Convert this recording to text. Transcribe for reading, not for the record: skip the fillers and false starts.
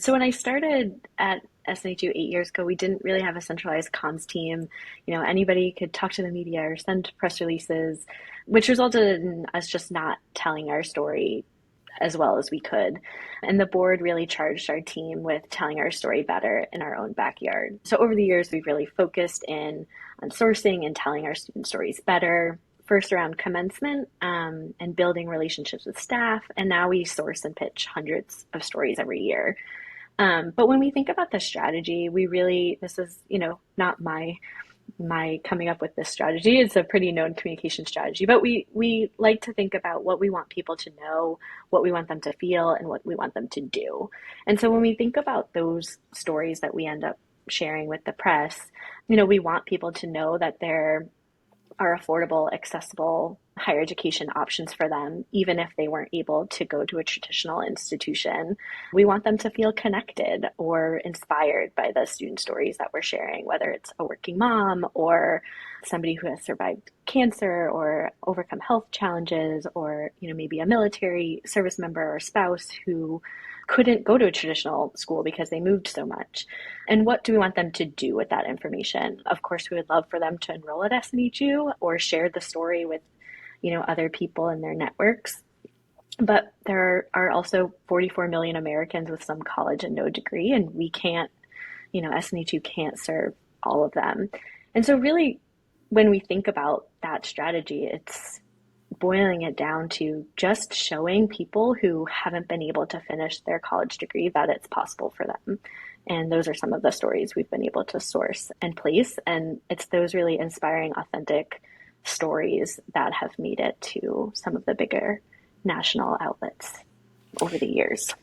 So when I started at SNHU 8 years ago, we didn't really have a centralized comms team. Anybody could talk to the media or send press releases, which resulted in us just not telling our story as well as we could. And the board really charged our team with telling our story better in our own backyard. So over the years, we've really focused in on sourcing and telling our student stories better. First around commencement and building relationships with staff. And now we source and pitch hundreds of stories every year. But when we think about the strategy, this is, not my coming up with this strategy. It's a pretty known communication strategy, but we like to think about what we want people to know, what we want them to feel, and what we want them to do. And so when we think about those stories that we end up sharing with the press, we want people to know that there are affordable, accessible higher education options for them, even if they weren't able to go to a traditional institution. We want them to feel connected or inspired by the student stories that we're sharing, whether it's a working mom or somebody who has survived cancer or overcome health challenges, or maybe a military service member or spouse who couldn't go to a traditional school because they moved so much. And what do we want them to do with that information? Of course, we would love for them to enroll at SNHU or share the story with, other people in their networks. But there are also 44 million Americans with some college and no degree, and we can't, SNHU can't serve all of them. And so really, when we think about that strategy, it's boiling it down to just showing people who haven't been able to finish their college degree that it's possible for them. And those are some of the stories we've been able to source and place. And it's those really inspiring, authentic stories that have made it to some of the bigger national outlets over the years.